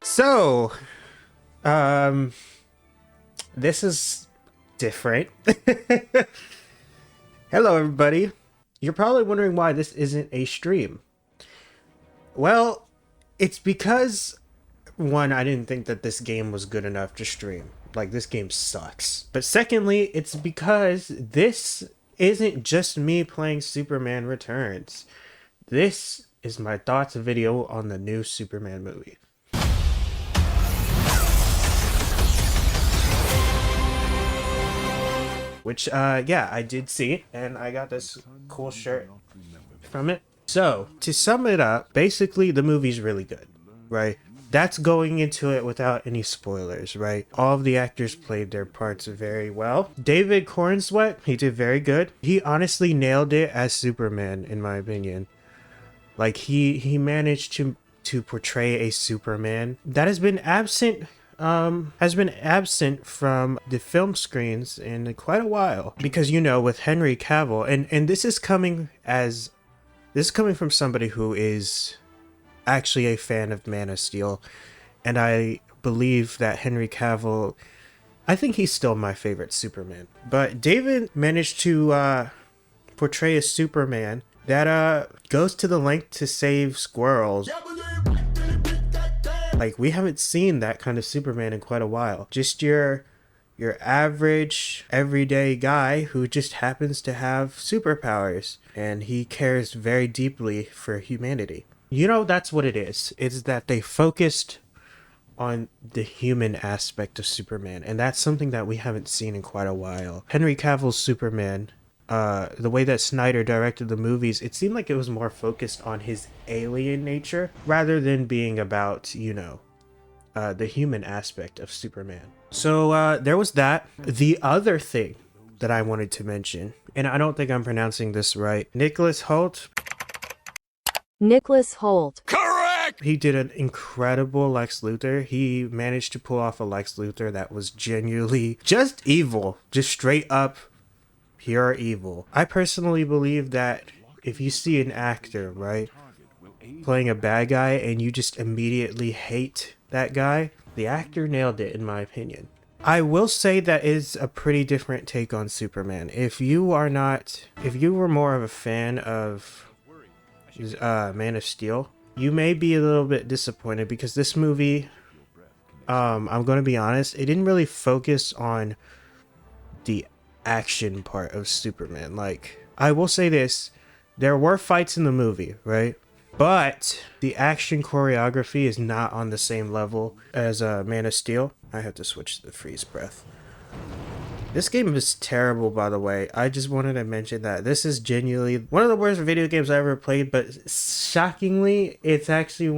So, this is different. Hello, everybody. You're probably wondering why this isn't a stream. Well, it's because, one, I didn't think that this game was good enough to stream. Like, this game sucks. But secondly, it's because this isn't just me playing Superman Returns. This is my thoughts video on the new Superman movie. Which, yeah, I did see, and I got this cool shirt from it. So, to sum it up, basically the movie's really good, right? That's going into it without any spoilers, right? All of the actors played their parts very well. David Cornsweet, he did very good. He honestly nailed it as Superman, in my opinion. Like, he managed to portray a Superman that has been absent from the film screens in quite a while, because, you know, with Henry Cavill, and this is coming from somebody who is actually a fan of Man of Steel, and I believe that Henry Cavill, I think he's still my favorite Superman. But David managed to portray a Superman that goes to the length to save squirrels. Like, we haven't seen that kind of Superman in quite a while. Just your average, everyday guy who just happens to have superpowers, and he cares very deeply for humanity. You know, that's what it is. It's that they focused on the human aspect of Superman, and that's something that we haven't seen in quite a while. Henry Cavill's Superman, the way that Snyder directed the movies, it seemed like it was more focused on his alien nature rather than being about, you know, the human aspect of Superman. So there was that. The other thing that I wanted to mention, and I don't think I'm pronouncing this right, Nicholas Hoult. Correct! He did an incredible Lex Luthor. He managed to pull off a Lex Luthor that was genuinely just evil, just straight up pure evil. I personally believe that if you see an actor, right, playing a bad guy and you just immediately hate that guy, the actor nailed it, in my opinion. I will say that is a pretty different take on Superman. If you were more of a fan of Man of Steel, you may be a little bit disappointed, because this movie, I'm going to be honest, it didn't really focus on the action part of Superman. Like, I will say this, there were fights in the movie, right? But the action choreography is not on the same level as Man of Steel. I have to switch to the freeze breath. This game is terrible, by the way. I just wanted to mention that this is genuinely one of the worst video games I ever played, but shockingly, it's actually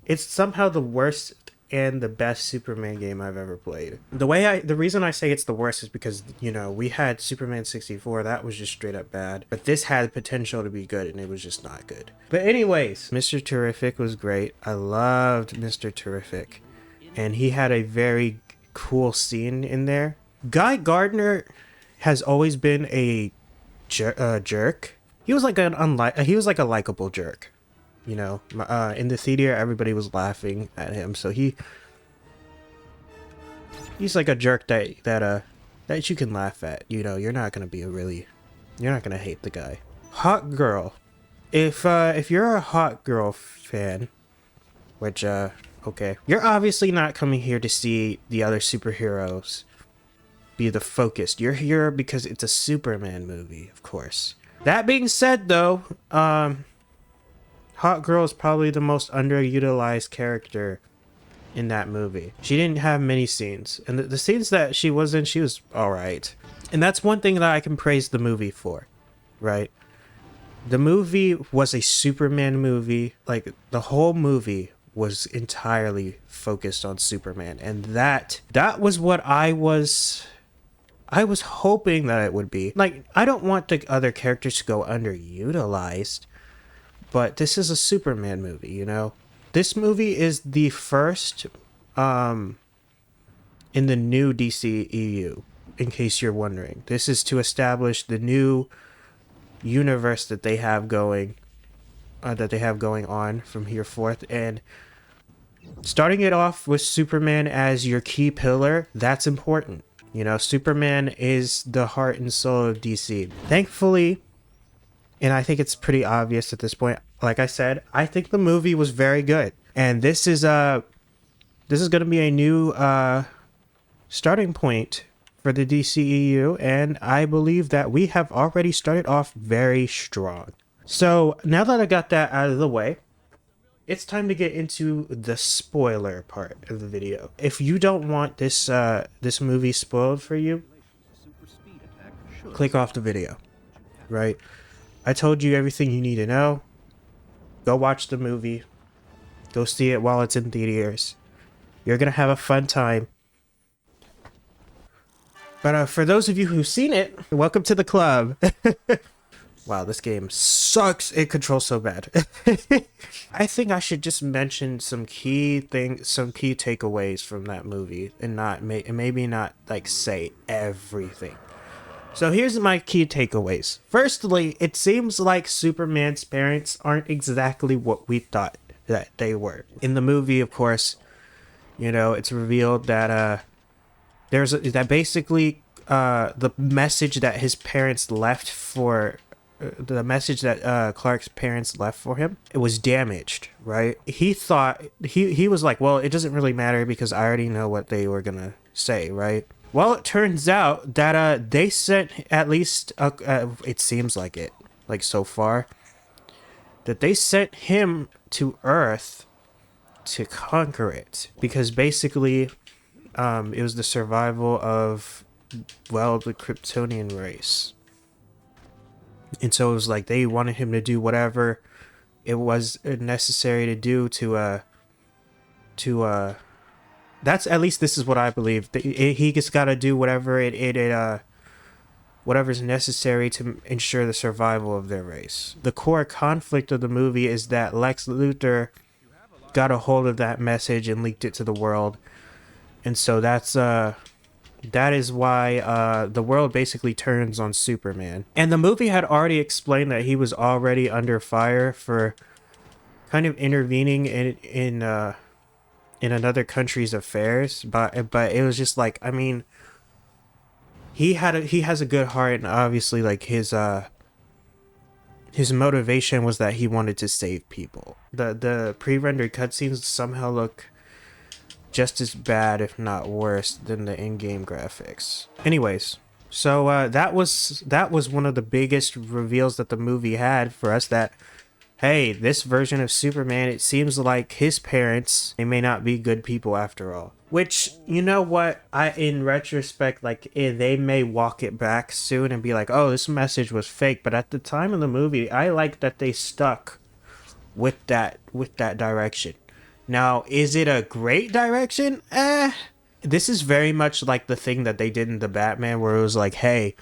it's somehow the worst and the best Superman game I've ever played. The reason I say it's the worst is because, you know, we had Superman 64, that was just straight up bad. But this had potential to be good, and it was just not good. But anyways, Mr. Terrific was great. I loved Mr. Terrific. And he had a very cool scene in there. Guy Gardner has always been a jerk. He was like a likable jerk. You know, in the theater, everybody was laughing at him. So he's like a jerk that you can laugh at. You know, you're not gonna hate the guy. Hot girl. If you're a hot girl fan, which okay, you're obviously not coming here to see the other superheroes be the focus. You're here because it's a Superman movie, of course. That being said, though, Hot Girl is probably the most underutilized character in that movie. She didn't have many scenes, and the scenes that she was in, she was alright. And that's one thing that I can praise the movie for, right? The movie was a Superman movie. Like, the whole movie was entirely focused on Superman, and that was what I was hoping that it would be. Like, I don't want the other characters to go underutilized, but this is a Superman movie, you know? This movie is the first in the new DCEU, in case you're wondering. This is to establish the new universe that they have going that they have going on from here forth. And starting it off with Superman as your key pillar, that's important. You know, Superman is the heart and soul of DC. Thankfully, and I think it's pretty obvious at this point, like I said, I think the movie was very good. And this is going to be a new starting point for the DCEU, and I believe that we have already started off very strong. So now that I got that out of the way, it's time to get into the spoiler part of the video. If you don't want this this movie spoiled for you, click off the video, right? I told you everything you need to know. Go watch the movie. Go see it while it's in theaters. You're gonna have a fun time. But for those of you who've seen it, welcome to the club. Wow, this game sucks. It controls so bad. I think I should just mention some key takeaways from that movie, and maybe not like say everything. So here's my key takeaways. Firstly, it seems like Superman's parents aren't exactly what we thought that they were. In the movie, of course, you know, it's revealed that the message that his parents left for the message that Clark's parents left for him, it was damaged, right? He thought he was like, well, it doesn't really matter because I already know what they were gonna say, right? Well, it turns out that they sent at least it seems like it, like so far, that they sent him to Earth to conquer it, because basically it was the survival of, well, the Kryptonian race. And so it was like they wanted him to do whatever it was necessary to do to that's, at least this is what I believe. He just got to do whatever whatever's necessary to ensure the survival of their race. The core conflict of the movie is that Lex Luthor got a hold of that message and leaked it to the world. And so that is why the world basically turns on Superman. And the movie had already explained that he was already under fire for kind of intervening in another country's affairs, but it was just like, I mean, he has a good heart, and obviously like his motivation was that he wanted to save people. The pre-rendered cutscenes somehow look just as bad, if not worse, than the in-game graphics. Anyways, so that was one of the biggest reveals that the movie had for us, that hey, this version of Superman, it seems like his parents, they may not be good people after all. Which, you know what, in retrospect, like, they may walk it back soon and be like, oh, this message was fake. But at the time of the movie, I like that they stuck with that direction. Now, is it a great direction? This is very much like the thing that they did in the Batman, where it was like, hey,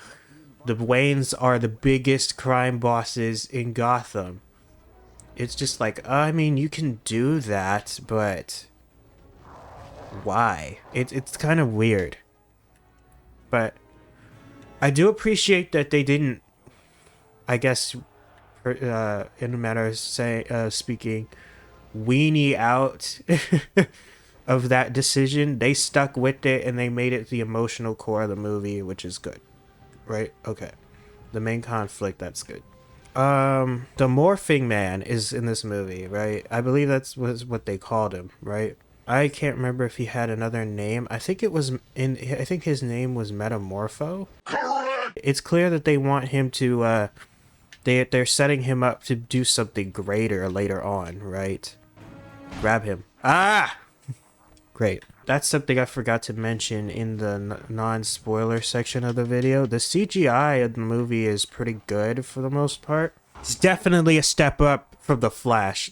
the Waynes are the biggest crime bosses in Gotham. It's just like, I mean, you can do that, but why? It's kind of weird. But I do appreciate that they didn't, I guess, in a matter of speaking, weenie out of that decision. They stuck with it and they made it the emotional core of the movie, which is good, right? Okay, the main conflict, that's good. The Morphing Man is in this movie, right? I believe that's what they called him, right? I can't remember if he had another name. I think his name was Metamorpho. It's clear that they want him to they're setting him up to do something greater later on, right? Grab him. Ah! Great. That's something I forgot to mention in the non-spoiler section of the video. The CGI of the movie is pretty good for the most part. It's definitely a step up from The Flash.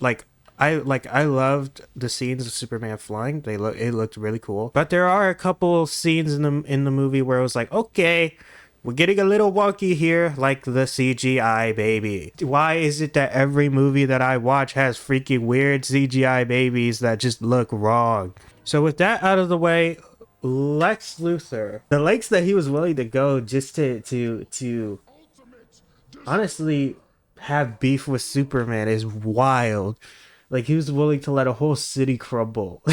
I loved the scenes of Superman flying. It looked really cool. But there are a couple scenes in the movie where it was like, okay, we're getting a little wonky here, like the CGI baby. Why is it that every movie that I watch has freaking weird CGI babies that just look wrong? So with that out of the way, Lex Luthor, the lengths that he was willing to go just to honestly have beef with Superman is wild. Like, he was willing to let a whole city crumble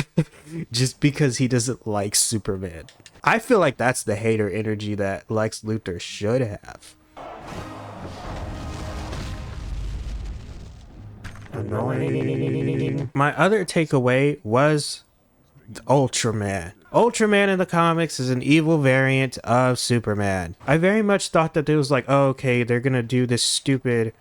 just because he doesn't like Superman. I feel like that's the hater energy that Lex Luthor should have. Annoying. My other takeaway was Ultraman. Ultraman in the comics is an evil variant of Superman. I very much thought that it was like, oh, okay, they're gonna do this stupid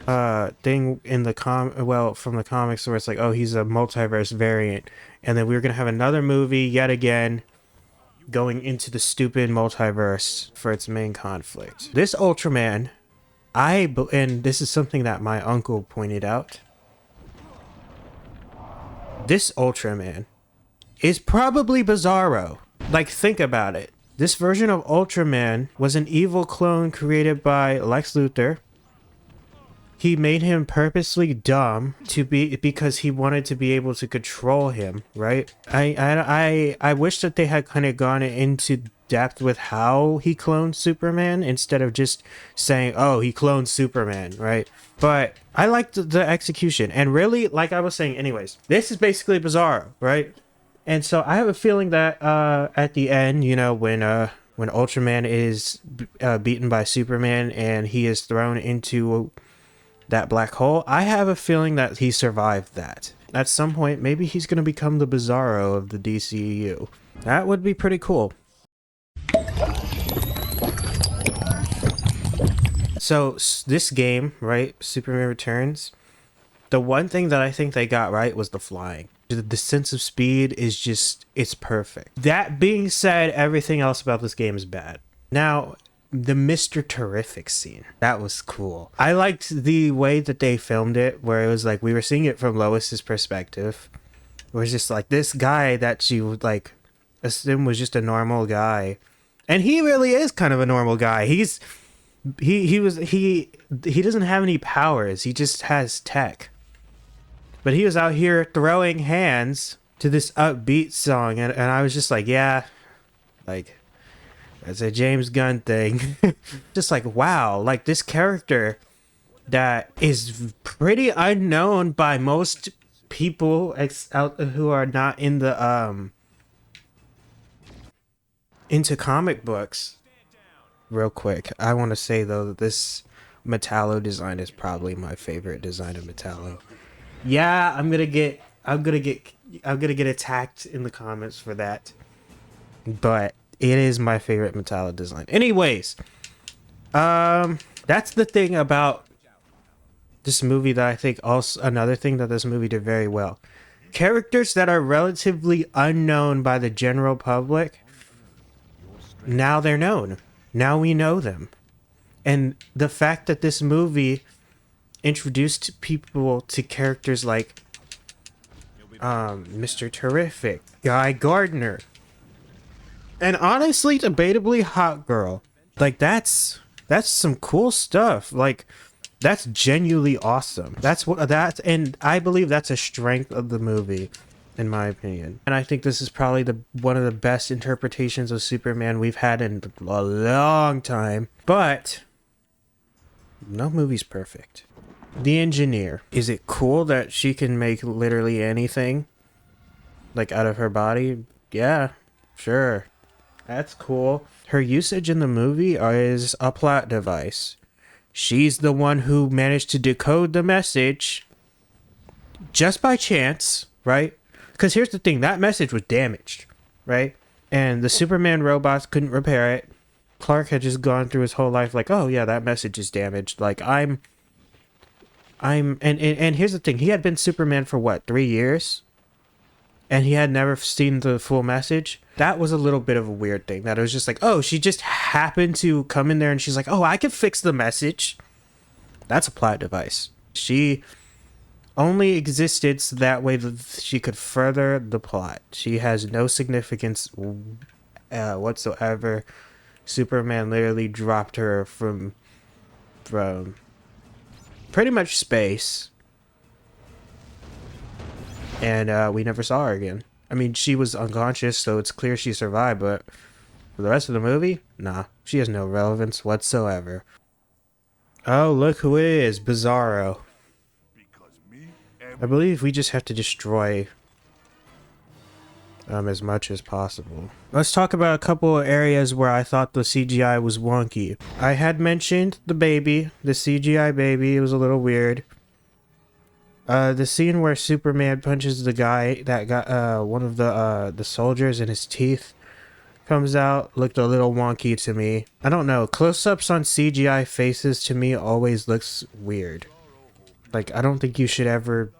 thing in the from the comics where it's like, oh, he's a multiverse variant, and then we were gonna have another movie yet again going into the stupid multiverse for its main conflict. This Ultraman, and this is something that my uncle pointed out, this Ultraman is probably Bizarro. Like, think about it. This version of Ultraman was an evil clone created by Lex Luthor. He made him purposely dumb because he wanted to be able to control him, right? I wish that they had kind of gone into depth with how he cloned Superman instead of just saying, oh, he cloned Superman, right? But I liked the execution, and really, like I was saying anyways, this is basically Bizarro, right? And so I have a feeling that at the end, you know, when Ultraman is beaten by Superman and he is thrown into that black hole, I have a feeling that he survived that. At some point, maybe he's going to become the Bizarro of the DCEU. That would be pretty cool. So this game, right, Superman Returns, the one thing that I think they got right was the flying. The sense of speed is just, it's perfect. That being said, everything else about this game is bad. Now, the Mr. Terrific scene, that was cool. I liked the way that they filmed it, where it was like we were seeing it from Lois's perspective. It was just like this guy that she would like assume was just a normal guy, and he really is kind of a normal guy. He doesn't have any powers. He just has tech. But he was out here throwing hands to this upbeat song, and I was just like, yeah, like, that's a James Gunn thing. Just like, wow, like this character that is pretty unknown by most people out who are not in the into comic books. Real quick, I want to say though that this Metallo design is probably my favorite design of Metallo. Yeah, I'm gonna get attacked in the comments for that, but it is my favorite Metallo design. Anyways, that's the thing about this movie that I think also another thing that this movie did very well. Characters that are relatively unknown by the general public, now they're known. Now we know them. And the fact that this movie introduced people to characters like Mr. Terrific, Guy Gardner, and honestly, debatably Hot Girl. Like, that's some cool stuff. Like, that's genuinely awesome. And I believe that's a strength of the movie, in my opinion. And I think this is probably one of the best interpretations of Superman we've had in a long time. But no movie's perfect. The Engineer. Is it cool that she can make literally anything, like, out of her body? Yeah, sure. That's cool. Her usage in the movie is a plot device. She's the one who managed to decode the message just by chance, right? Because here's the thing, that message was damaged, right? And the Superman robots couldn't repair it. Clark had just gone through his whole life like, oh yeah, that message is damaged. Like, and here's the thing, he had been Superman for what, 3 years? And he had never seen the full message. That was a little bit of a weird thing. That it was just like, oh, she just happened to come in there and she's like, oh, I can fix the message. That's a plot device. She only existed so that way that she could further the plot. She has no significance whatsoever. Superman literally dropped her from pretty much space. And we never saw her again. I mean, she was unconscious, so it's clear she survived, but for the rest of the movie, nah, she has no relevance whatsoever. Oh, look who it is, Bizarro. Because me I believe we just have to destroy as much as possible. Let's talk about a couple of areas where I thought the CGI was wonky. I had mentioned the baby, the CGI baby. It was a little weird. The scene where Superman punches the guy that got one of the soldiers in his teeth comes out looked a little wonky to me. I don't know. Close-ups on CGI faces to me always looks weird. Like I don't think you should ever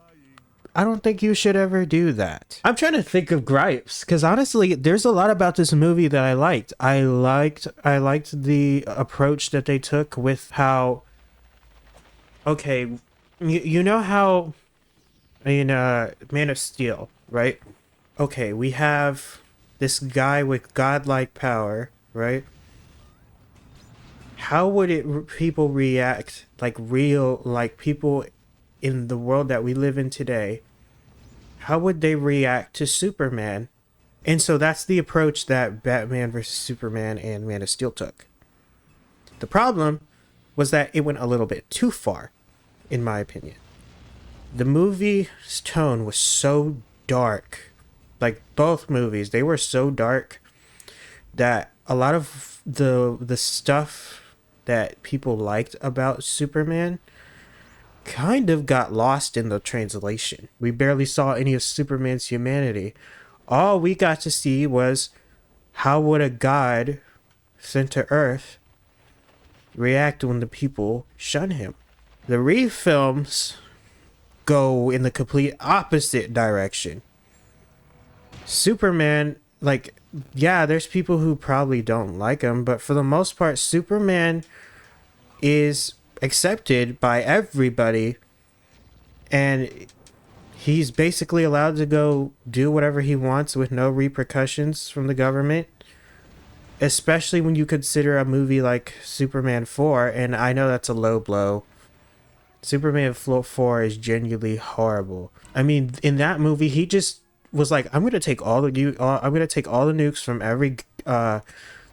do that. I'm trying to think of gripes because honestly, there's a lot about this movie that I liked. I liked the approach that they took with how. Okay, you know how in Man of Steel, right? Okay, we have this guy with godlike power, right? How would people react like people in the world that we live in today? How would they react to Superman? And so that's the approach that Batman versus Superman and Man of Steel took. The problem was that it went a little bit too far, in my opinion. The movie's tone was so dark. Like both movies, they were so dark that a lot of the stuff that people liked about Superman kind of got lost in the translation. We barely saw any of Superman's humanity. All we got to see was how would a god sent to Earth react when the people shun him. The refilms go in the complete opposite direction. Superman, like, yeah, there's people who probably don't like him, but for the most part, Superman is accepted by everybody, and he's basically allowed to go do whatever he wants with no repercussions from the government, especially when you consider a movie like Superman 4, and I know that's a low blow. Superman 4 is genuinely horrible. I mean, in that movie, he just was like, I'm gonna take all the nukes from every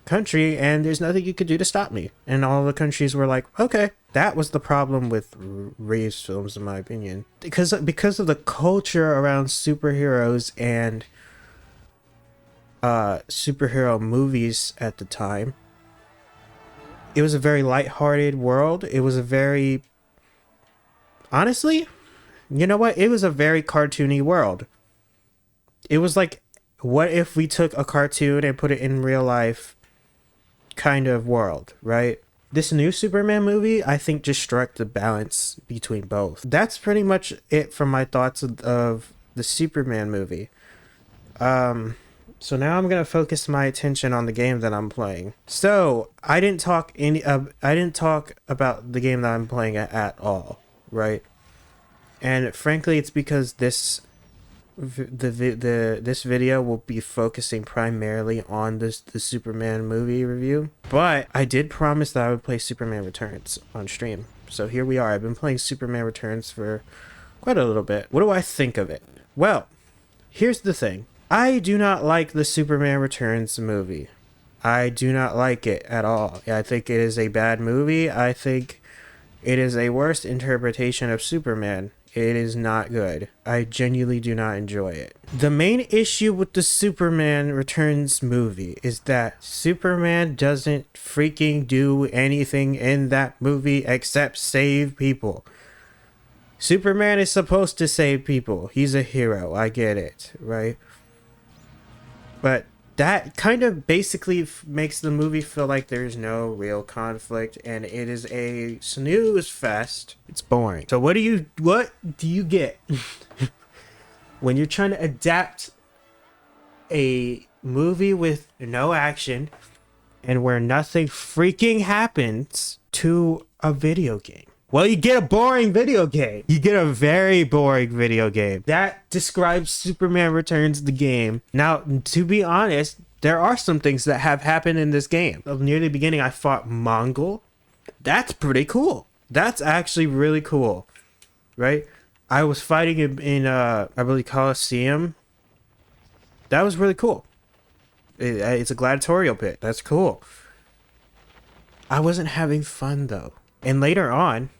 country, and there's nothing you could do to stop me. And all the countries were like, okay. That was the problem with Reeves films, in my opinion, because of the culture around superheroes and superhero movies at the time. It was a very lighthearted world. It was a very, honestly, you know what? It was a very cartoony world. It was like, what if we took a cartoon and put it in real life kind of world, right? This new Superman movie, I think, just struck the balance between both. That's pretty much it for my thoughts of the Superman movie. So now I'm gonna focus my attention on the game that I'm playing. So I didn't talk about the game that I'm playing at all, right? And frankly, it's because this video will be focusing primarily on the Superman movie review, but I did promise that I would play Superman Returns on stream. So here we are. I've been playing Superman Returns for quite a little bit. What do I think of it? Well, here's the thing. I do not like the Superman Returns movie. I do not like it at all. I think it is a bad movie. I think it is a worse interpretation of Superman. It is not good. I genuinely do not enjoy it. The main issue with the Superman Returns movie is that Superman doesn't freaking do anything in that movie except save people. Superman is supposed to save people. He's a hero. I get it, right? But that kind of basically makes the movie feel like there's no real conflict, and it is a snooze fest. It's boring. So what do you get when you're trying to adapt a movie with no action and where nothing freaking happens to a video game? Well, you get a boring video game. You get a very boring video game. That describes Superman Returns, the game. Now, to be honest, there are some things that have happened in this game. Near the beginning, I fought Mongol. That's pretty cool. That's actually really cool, right? I was fighting in I believe, Coliseum. That was really cool. It's a gladiatorial pit. That's cool. I wasn't having fun, though. And later on,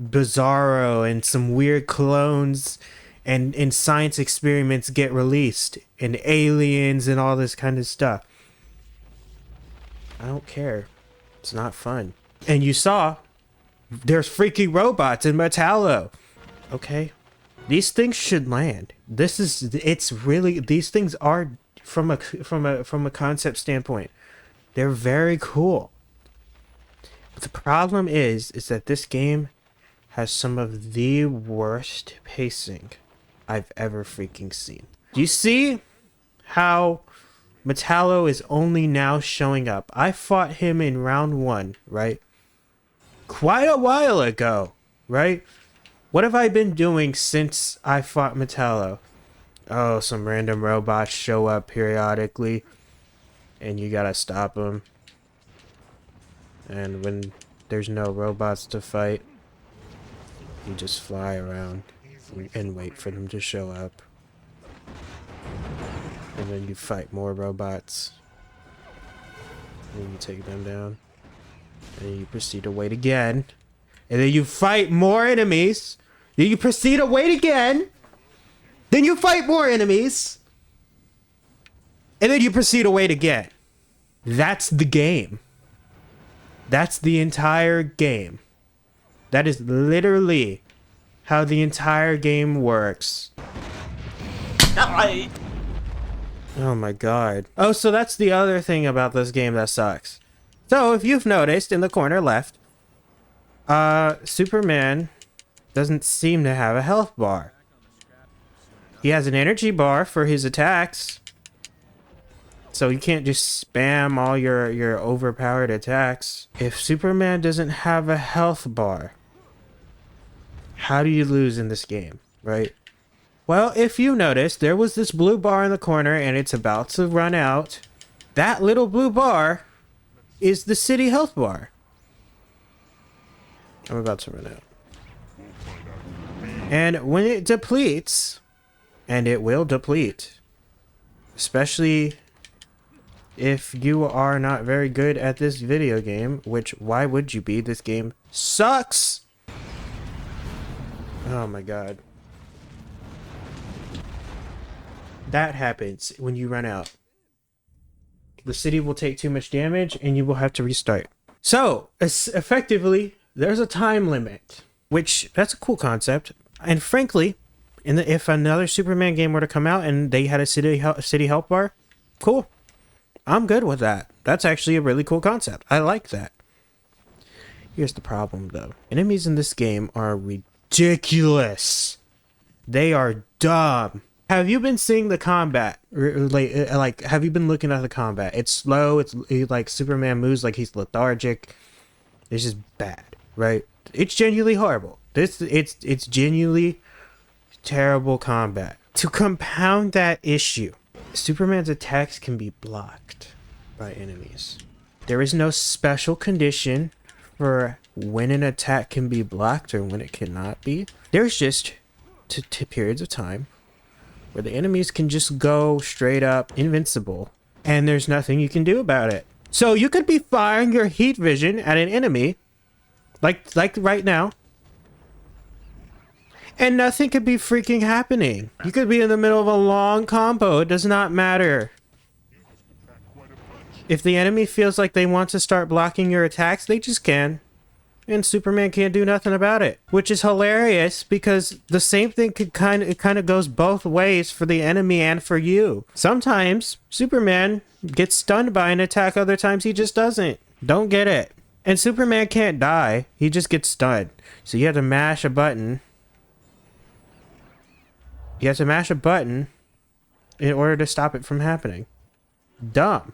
Bizarro and some weird clones and science experiments get released, and aliens and all this kind of stuff. I don't care. It's not fun. And you saw there's freaky robots in Metallo. Okay. These things should land. It's really, these things are from a concept standpoint. They're very cool. But the problem is that this game has some of the worst pacing I've ever freaking seen. Do you see how Metallo is only now showing up? I fought him in round 1, right? Quite a while ago, right? What have I been doing since I fought Metallo? Oh, some random robots show up periodically, and you gotta stop them. And when there's no robots to fight, you just fly around and wait for them to show up. And then you fight more robots. And you take them down. And you proceed to wait again. And then you fight more enemies. Then you proceed to wait again. Then you fight more enemies. And then you proceed to wait again. That's the game. That's the entire game. That is literally how the entire game works. Oh my god. Oh, so that's the other thing about this game that sucks. So if you've noticed in the corner left, Superman doesn't seem to have a health bar. He has an energy bar for his attacks. So you can't just spam all your overpowered attacks. If Superman doesn't have a health bar, how do you lose in this game, right? Well, if you notice, there was this blue bar in the corner and it's about to run out. That little blue bar is the city health bar. I'm about to run out. And when it depletes, and it will deplete, especially if you are not very good at this video game, which why would you be? This game sucks. Oh my god. That happens when you run out. The city will take too much damage and you will have to restart. So, effectively, there's a time limit, which that's a cool concept. And frankly, if another Superman game were to come out and they had a city health bar, cool. I'm good with that. That's actually a really cool concept. I like that. Here's the problem though. Enemies in this game are ridiculous. They are dumb. Have you been seeing the combat? Like, have you been looking at the combat? It's slow. It's like Superman moves like he's lethargic. It's just bad, right? It's genuinely horrible. It's genuinely terrible combat. To compound that issue, Superman's attacks can be blocked by enemies. There is no special condition for when an attack can be blocked or when it cannot be. There's just periods of time where the enemies can just go straight up invincible and there's nothing you can do about it. So you could be firing your heat vision at an enemy like right now, and nothing could be freaking happening. You could be in the middle of a long combo. It does not matter. If the enemy feels like they want to start blocking your attacks, they just can. And Superman can't do nothing about it, which is hilarious because the same thing could kind of goes both ways for the enemy and for you. Sometimes Superman gets stunned by an attack, other times he just doesn't. Don't get it. And Superman can't die, he just gets stunned. So you have to mash a button. You have to mash a button in order to stop it from happening. Dumb.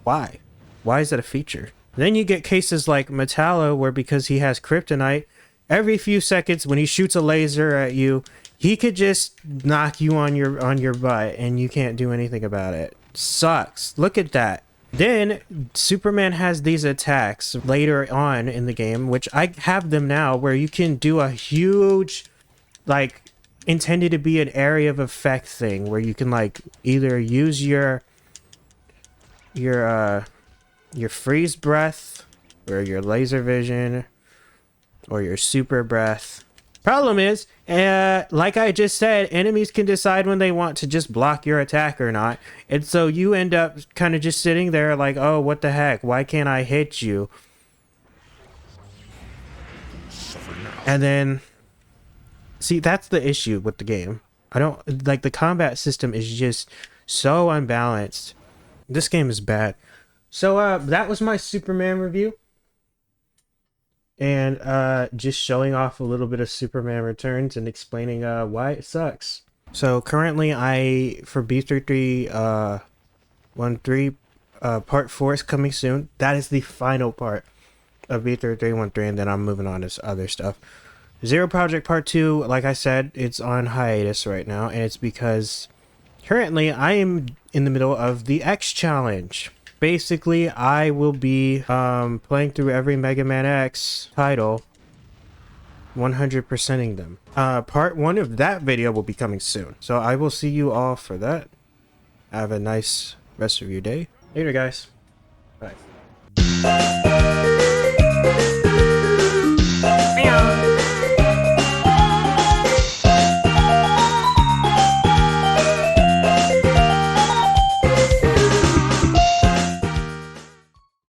Why? Why is that a feature? Then you get cases like Metallo, where because he has kryptonite, every few seconds when he shoots a laser at you, he could just knock you on your butt and you can't do anything about it. Sucks. Look at that. Then Superman has these attacks later on in the game, which I have them now, where you can do a huge, like, intended to be an area of effect thing where you can like either use your freeze breath or your laser vision or your super breath. Problem is, like I just said, enemies can decide when they want to just block your attack or not. And so you end up kind of just sitting there like, oh, what the heck? Why can't I hit you? And then, see, that's the issue with the game. I don't, like, the combat system is just so unbalanced. This game is bad. So, that was my Superman review. And just showing off a little bit of Superman Returns and explaining why it sucks. So currently for B3313 part 4 is coming soon. That is the final part of B3313, and then I'm moving on to other stuff. Zero Project Part 2, like I said, it's on hiatus right now, and it's because currently I am in the middle of the X Challenge. Basically, I will be playing through every Mega Man X title, 100%ing them. Part 1 of that video will be coming soon. So I will see you all for that. Have a nice rest of your day. Later, guys. Bye.